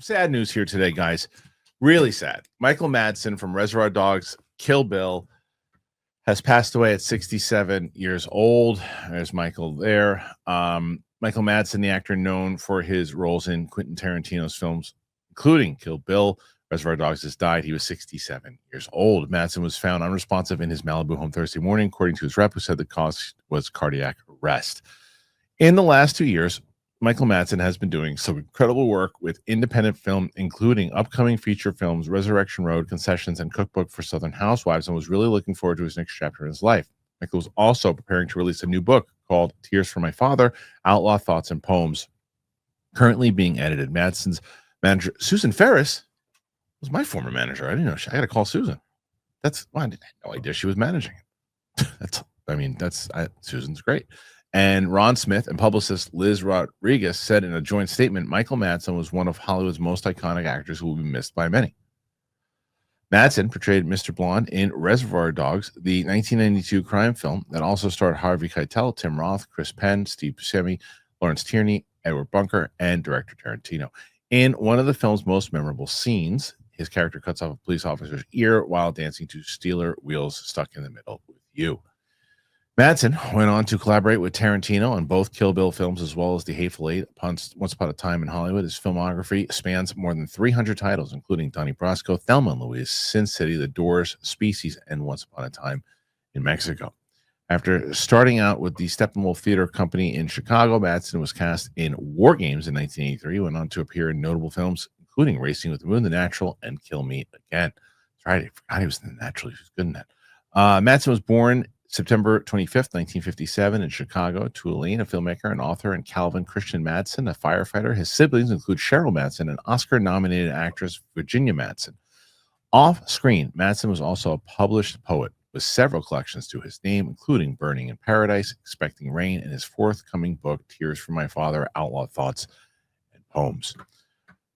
sad news here today, guys. Really sad. Michael Madsen from Reservoir Dogs, Kill Bill, has passed away at 67 years old. There's Michael there. Michael Madsen, the actor known for his roles in Quentin Tarantino's films, including Kill Bill, Reservoir Dogs, has died. He was 67 years old. Madsen was found unresponsive in his Malibu home Thursday morning, according to his rep, who said the cause was cardiac arrest. In the last 2 years, Michael Madsen has been doing some incredible work with independent film, including upcoming feature films, Resurrection Road, Concessions, and Cookbook for Southern Housewives, and was really looking forward to his next chapter in his life. Michael was also preparing to release a new book called Tears for My Father, Outlaw Thoughts and Poems, currently being edited. Madsen's manager, Susan Ferris, was my former manager. I didn't know. I got to call Susan. I had no idea she was managing it. Susan's great. And Ron Smith and publicist Liz Rodriguez said in a joint statement, Michael Madsen was one of Hollywood's most iconic actors who will be missed by many. Madsen portrayed Mr. Blonde in Reservoir Dogs, the 1992 crime film that also starred Harvey Keitel, Tim Roth, Chris Penn, Steve Buscemi, Lawrence Tierney, Edward Bunker, and director Tarantino. In one of the film's most memorable scenes, his character cuts off a police officer's ear while dancing to Stealer Wheels Stuck in the Middle with You. Madsen went on to collaborate with Tarantino on both Kill Bill films as well as The Hateful Eight. Once Upon a Time in Hollywood, his filmography spans more than 300 titles, including Donnie Brasco, Thelma and Louise, Sin City, The Doors, Species, and Once Upon a Time in Mexico. After starting out with the Steppenwolf Theater Company in Chicago, Madsen was cast in War Games in 1983, went on to appear in notable films, including Racing with the Moon, The Natural, and Kill Me Again. That's right, I forgot he was in The Natural. He was good in that. Madsen was born September 25th, 1957 in Chicago to Elaine, a filmmaker and author, and Calvin Christian Madsen, a firefighter. His siblings include Cheryl Madsen and Oscar-nominated actress Virginia Madsen. Off-screen, Madsen was also a published poet with several collections to his name, including Burning in Paradise, Expecting Rain, and his forthcoming book, Tears for My Father, Outlaw Thoughts and Poems.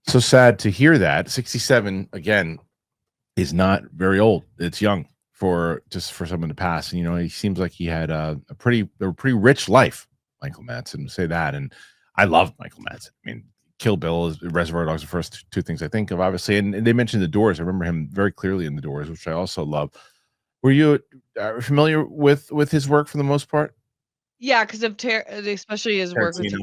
So sad to hear that. 67, again, is not very old. It's young for someone to pass. And, you know, he seems like he had a pretty rich life, Michael Madsen, say that. And I love Michael Madsen. I mean, Kill Bill is Reservoir Dogs, the first two things I think of, obviously. And they mentioned The Doors. I remember him very clearly in The Doors, which I also love. Were you familiar with his work for the most part? Yeah, because of especially his work with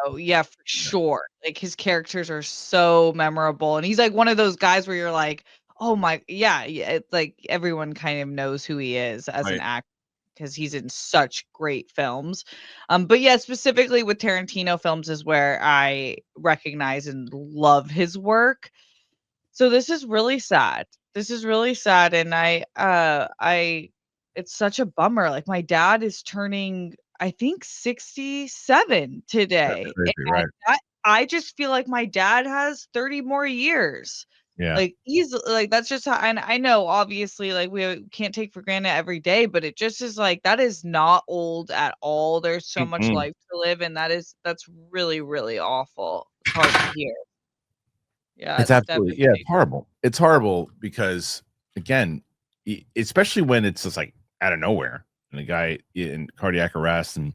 Oh yeah, for sure. Like his characters are so memorable, and he's like one of those guys where you're like, oh my, yeah, it's like everyone kind of knows who he is as an actor because he's in such great films. But yeah, specifically with Tarantino films is where I recognize and love his work. So this is really sad. This is really sad, and it's such a bummer. Like my dad is turning, I think, 67 today. That's crazy, right? I just feel like my dad has 30 more years. Yeah. Like he's like that's just how, and I know obviously like we can't take for granted every day, but it just is like that is not old at all. There's so much life to live, and that's really, really awful. It's hard to hear. Yeah, It's absolutely, it's horrible. It's horrible because, again, especially when it's just like out of nowhere and a guy in cardiac arrest. And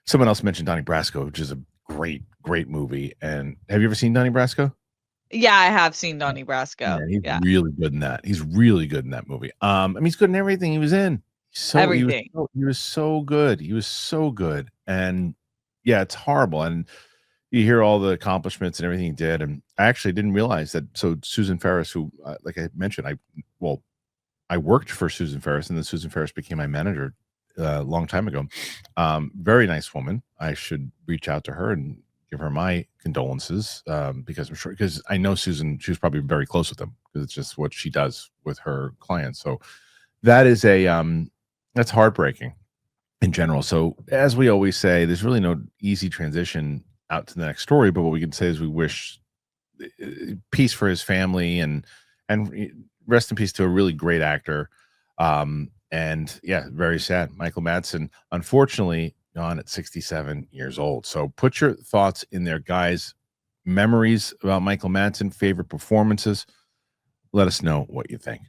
someone else mentioned Donnie Brasco, which is a great movie. And have you ever seen Donnie Brasco? Yeah, I have seen Donnie Brasco. Yeah, he's really good in that. He's really good in that movie. I mean, he's good in everything he was in. Everything. He was so good. He was so good. And yeah, it's horrible. And you hear all the accomplishments and everything he did. And I actually didn't realize that. So Susan Ferris, who, like I mentioned, I worked for Susan Ferris, and then Susan Ferris became my manager a long time ago. Very nice woman. I should reach out to her and give her my condolences, because I'm sure, because I know Susan, she was probably very close with them because it's just what she does with her clients. So that is that's heartbreaking in general. So as we always say, there's really no easy transition out to the next story, but what we can say is we wish peace for his family and rest in peace to a really great actor. And yeah, very sad. Michael Madsen, unfortunately, gone at 67 years old. So put your thoughts in there, guys. Memories about Michael Madsen, favorite performances. Let us know what you think.